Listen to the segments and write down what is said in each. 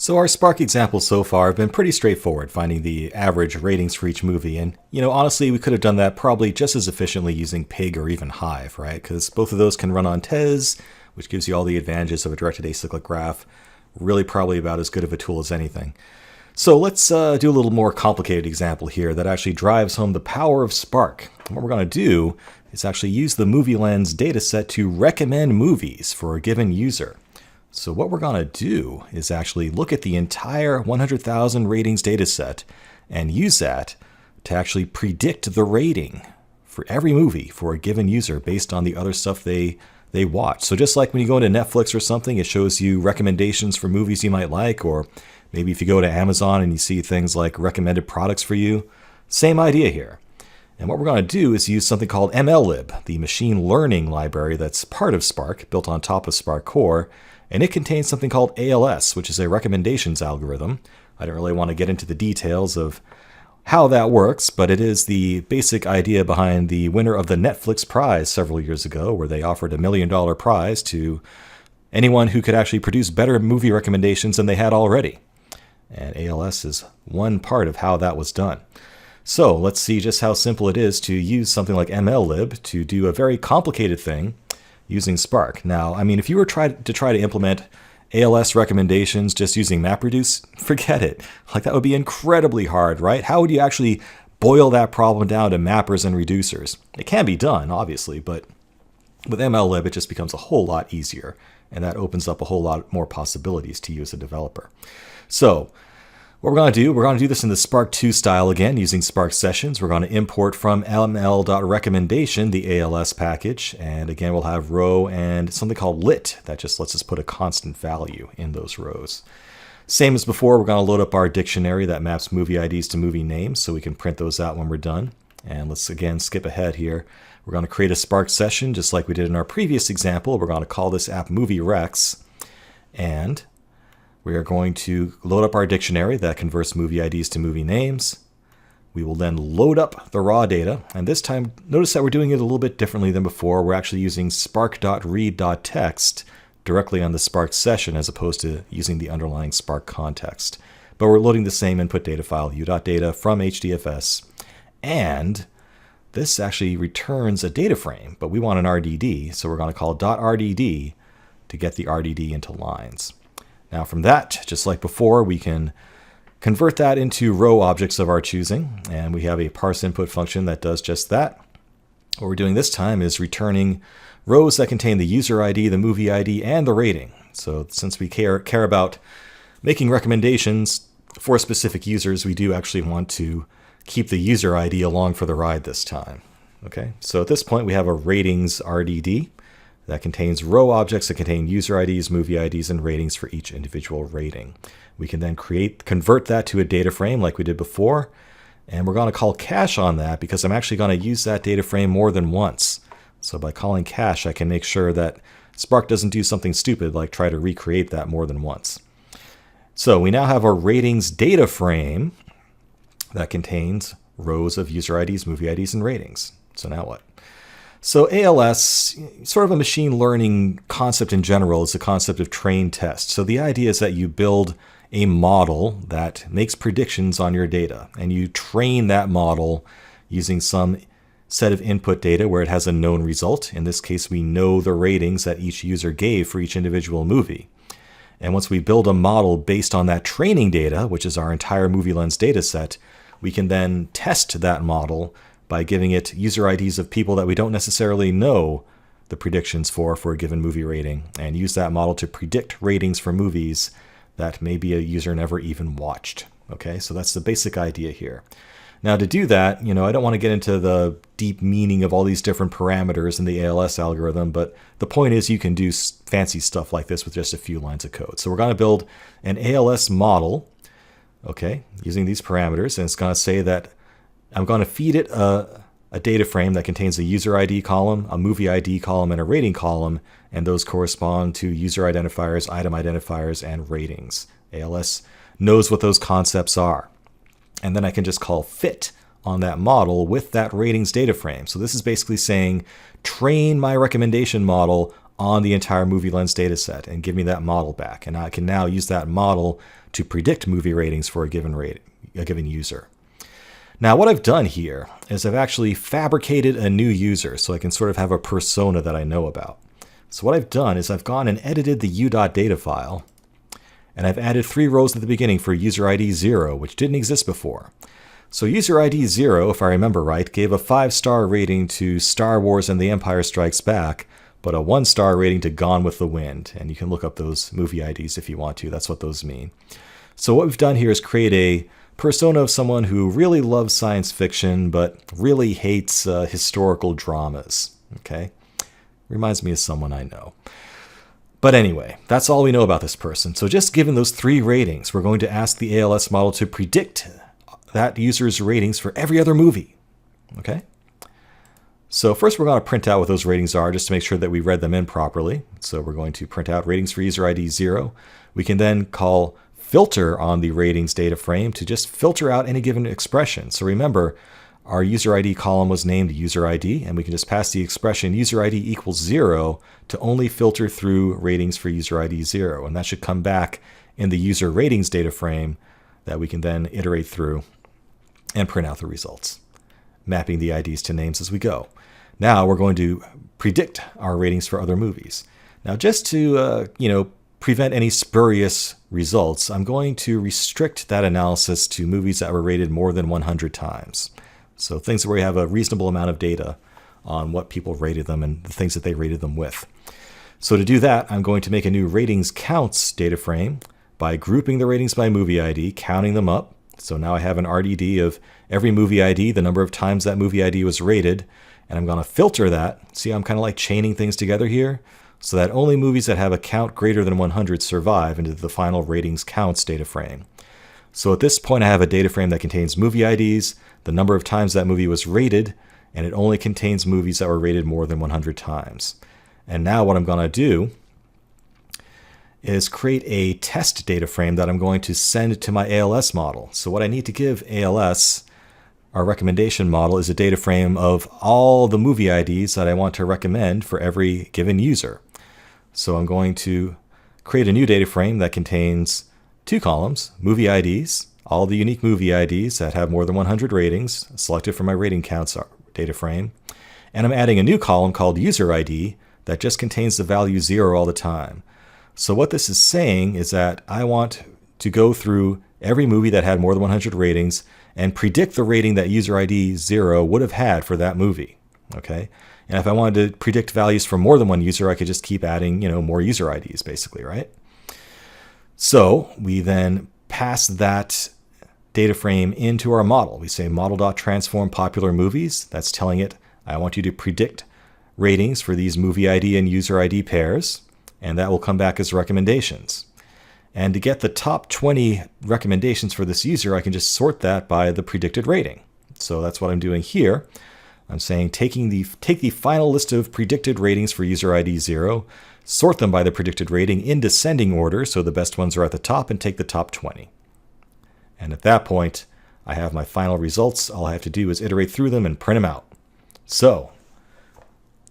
So our Spark examples so far have been pretty straightforward, finding the average ratings for each movie. And, honestly, we could have done that probably just as efficiently using Pig or even Hive, right? Because both of those can run on TES, which gives you all the advantages of a directed acyclic graph. Really probably about as good of a tool as anything. So let's do a little more complicated example here that actually drives home the power of Spark. And what we're going to do is actually use the Movie Lens dataset to recommend movies for a given user. So what we're going to do is actually look at the entire 100,000 ratings dataset and use that to actually predict the rating for every movie for a given user based on the other stuff they watch. So just like when you go into Netflix or something, it shows you recommendations for movies you might like, or maybe if you go to Amazon and you see things like recommended products for you, same idea here. And what we're going to do is use something called MLLib, the machine learning library that's part of Spark, built on top of Spark Core, and it contains something called ALS, which is a recommendations algorithm. I don't really want to get into the details of how that works, but it is the basic idea behind the winner of the Netflix prize several years ago, where they offered $1 million prize to anyone who could actually produce better movie recommendations than they had already. And ALS is one part of how that was done. So let's see just how simple it is to use something like MLLib to do a very complicated thing using Spark. Now, I mean, if you were try to implement ALS recommendations just using MapReduce, forget it. Like, that would be incredibly hard, right? How would you actually boil that problem down to mappers and reducers? It can be done, obviously, but with MLLib, it just becomes a whole lot easier, and that opens up a whole lot more possibilities to you as a developer. So what we're going to do this in the Spark 2 style again, using Spark sessions. We're going to import from ml.recommendation the ALS package. And again, we'll have row and something called lit that just lets us put a constant value in those rows. Same as before, we're going to load up our dictionary that maps movie IDs to movie names so we can print those out when we're done. And let's again skip ahead here. We're going to create a Spark session just like we did in our previous example. We're going to call this app movie recs. And we are going to load up our dictionary that converts movie IDs to movie names. We will then load up the raw data. And this time, notice that we're doing it a little bit differently than before. We're actually using spark.read.text directly on the Spark session as opposed to using the underlying Spark context. But we're loading the same input data file, u.data from HDFS. And this actually returns a data frame, but we want an RDD. So we're going to call .rdd to get the RDD into lines. Now from that, just like before, we can convert that into row objects of our choosing, and we have a parse input function that does just that. What we're doing this time is returning rows that contain the user ID, the movie ID, and the rating. So since we care about making recommendations for specific users, we do actually want to keep the user ID along for the ride this time. Okay, so at this point we have a ratings RDD that contains row objects that contain user IDs, movie IDs, and ratings for each individual rating. We can then convert that to a data frame like we did before, and we're going to call cache on that because I'm actually going to use that data frame more than once. So by calling cache, I can make sure that Spark doesn't do something stupid like try to recreate that more than once. So we now have a ratings data frame that contains rows of user IDs, movie IDs, and ratings. So now what? So ALS, sort of a machine learning concept in general, is the concept of train test. So the idea is that you build a model that makes predictions on your data, and you train that model using some set of input data where it has a known result. In this case, we know the ratings that each user gave for each individual movie. And once we build a model based on that training data, which is our entire Movie Lens data set, we can then test that model by giving it user IDs of people that we don't necessarily know the predictions for a given movie rating, and use that model to predict ratings for movies that maybe a user never even watched. Okay, so that's the basic idea here. Now to do that, I don't want to get into the deep meaning of all these different parameters in the ALS algorithm, but the point is you can do fancy stuff like this with just a few lines of code. So we're going to build an ALS model, okay, using these parameters, and it's going to say that I'm going to feed it a data frame that contains a user ID column, a movie ID column, and a rating column, and those correspond to user identifiers, item identifiers, and ratings. ALS knows what those concepts are. And then I can just call fit on that model with that ratings data frame. So this is basically saying, train my recommendation model on the entire movie lens dataset and give me that model back. And I can now use that model to predict movie ratings for a given user. Now, what I've done here is I've actually fabricated a new user so I can sort of have a persona that I know about. So what I've done is I've gone and edited the u.data file, and I've added 3 rows at the beginning for user ID 0, which didn't exist before. So user ID 0, if I remember right, gave a 5-star rating to Star Wars and The Empire Strikes Back, but a 1-star rating to Gone with the Wind. And you can look up those movie IDs if you want to. That's what those mean. So what we've done here is create a persona of someone who really loves science fiction, but really hates historical dramas. Okay? Reminds me of someone I know. But anyway, that's all we know about this person. So just given those 3 ratings, we're going to ask the ALS model to predict that user's ratings for every other movie. Okay? So first we're going to print out what those ratings are just to make sure that we read them in properly. So we're going to print out ratings for user ID 0. We can then call filter on the ratings data frame to just filter out any given expression. So remember, our user ID column was named user ID, and we can just pass the expression user ID equals 0 to only filter through ratings for user ID 0. And that should come back in the user ratings data frame that we can then iterate through and print out the results, mapping the IDs to names as we go. Now we're going to predict our ratings for other movies. Now just to prevent any spurious results, I'm going to restrict that analysis to movies that were rated more than 100 times. So things where we have a reasonable amount of data on what people rated them and the things that they rated them with. So to do that, I'm going to make a new ratings counts data frame by grouping the ratings by movie ID, counting them up. So now I have an RDD of every movie ID, the number of times that movie ID was rated, and I'm going to filter that. See, I'm kind of like chaining things together here so that only movies that have a count greater than 100 survive into the final ratings counts data frame. So at this point, I have a data frame that contains movie IDs, the number of times that movie was rated, and it only contains movies that were rated more than 100 times. And now what I'm going to do is create a test data frame that I'm going to send to my ALS model. So what I need to give ALS, our recommendation model, is a data frame of all the movie IDs that I want to recommend for every given user. So I'm going to create a new data frame that contains 2 columns, movie IDs, all the unique movie IDs that have more than 100 ratings, selected from my rating counts data frame. And I'm adding a new column called user ID that just contains the value 0 all the time. So what this is saying is that I want to go through every movie that had more than 100 ratings and predict the rating that user ID 0 would have had for that movie. Okay? And if I wanted to predict values for more than one user, I could just keep adding, more user IDs basically, right? So we then pass that data frame into our model. We say model.transform popular movies. That's telling it, I want you to predict ratings for these movie ID and user ID pairs, and that will come back as recommendations. And to get the top 20 recommendations for this user, I can just sort that by the predicted rating. So that's what I'm doing here. I'm saying take the final list of predicted ratings for user ID 0, sort them by the predicted rating in descending order, so the best ones are at the top, and take the top 20. And at that point, I have my final results. All I have to do is iterate through them and print them out. So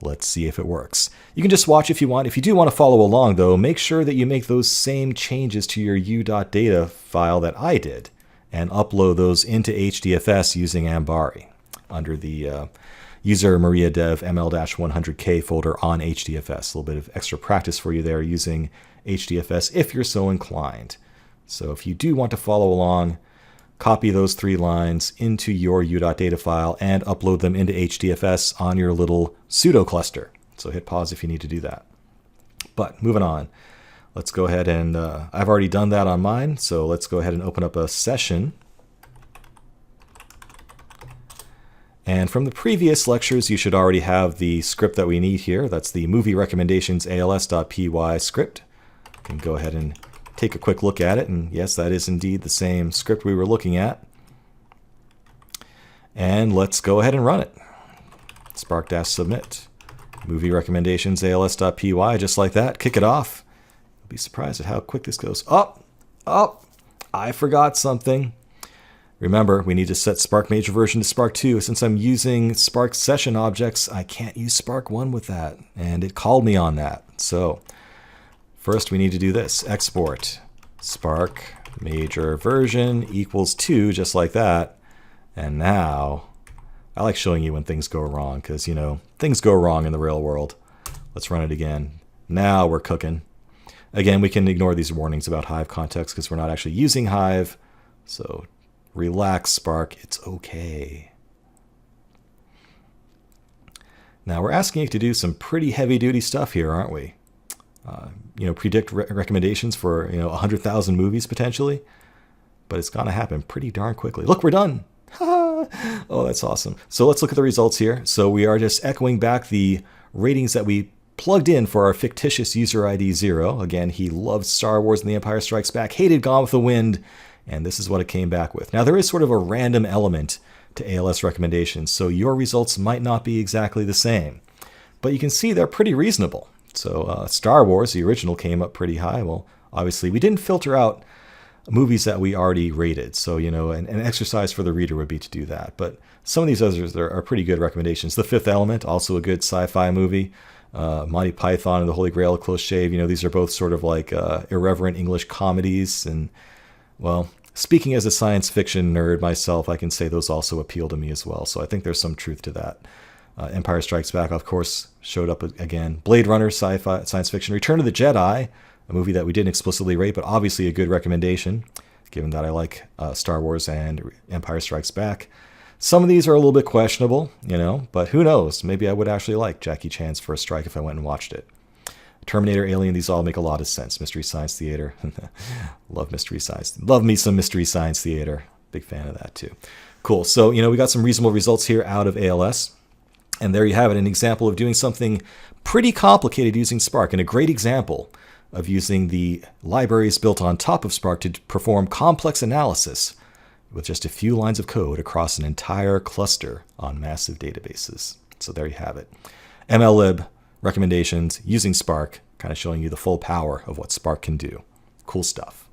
let's see if it works. You can just watch if you want. If you do want to follow along, though, make sure that you make those same changes to your u.data file that I did and upload those into HDFS using Ambari under the user Maria Dev ML-100K folder on HDFS. A little bit of extra practice for you there using HDFS if you're so inclined. So if you do want to follow along, copy those 3 lines into your u.data file and upload them into HDFS on your little pseudo cluster. So hit pause if you need to do that. But moving on, let's go ahead and I've already done that on mine. So let's go ahead and open up a session. And from the previous lectures, you should already have the script that we need here. That's the movie recommendations als.py script. You can go ahead and take a quick look at it, and yes, that is indeed the same script we were looking at. And let's go ahead and run it. Spark-submit. Movie recommendations als.py, just like that. Kick it off. You'll be surprised at how quick this goes. Oh, I forgot something. Remember, we need to set Spark major version to Spark 2. Since I'm using Spark session objects, I can't use Spark 1 with that, and it called me on that. So first we need to do this. Export Spark major version equals 2, just like that. And now, I like showing you when things go wrong, because, you know, things go wrong in the real world. Let's run it again. Now we're cooking. Again, we can ignore these warnings about Hive context because we're not actually using Hive. So relax, Spark. It's okay. Now we're asking you to do some pretty heavy-duty stuff here, aren't we? You know, predict recommendations for, you know, 100,000 movies potentially. But it's going to happen pretty darn quickly. Look, we're done. Oh, that's awesome. So let's look at the results here. So we are just echoing back the ratings that we plugged in for our fictitious user ID 0. Again, he loved Star Wars and The Empire Strikes Back, hated Gone with the Wind, and this is what it came back with. Now, there is sort of a random element to ALS recommendations, so your results might not be exactly the same. But you can see they're pretty reasonable. So Star Wars, the original, came up pretty high. Well, obviously, we didn't filter out movies that we already rated. So, you know, an exercise for the reader would be to do that. But some of these others are pretty good recommendations. The Fifth Element, also a good sci-fi movie. Monty Python and the Holy Grail, A Close Shave. You know, these are both sort of like irreverent English comedies. And, well, speaking as a science fiction nerd myself, I can say those also appeal to me as well. So I think there's some truth to that. Empire Strikes Back, of course, showed up again. Blade Runner, sci-fi, science fiction. Return of the Jedi, a movie that we didn't explicitly rate, but obviously a good recommendation, given that I like Star Wars and Empire Strikes Back. Some of these are a little bit questionable, you know, but who knows? Maybe I would actually like Jackie Chan's First Strike if I went and watched it. Terminator, Alien, these all make a lot of sense. Mystery Science Theater. Love Mystery Science. Love me some Mystery Science Theater. Big fan of that too. Cool. So, you know, we got some reasonable results here out of ALS. And there you have it, an example of doing something pretty complicated using Spark, and a great example of using the libraries built on top of Spark to perform complex analysis with just a few lines of code across an entire cluster on massive databases. So there you have it. MLLib recommendations using Spark, kind of showing you the full power of what Spark can do. Cool stuff.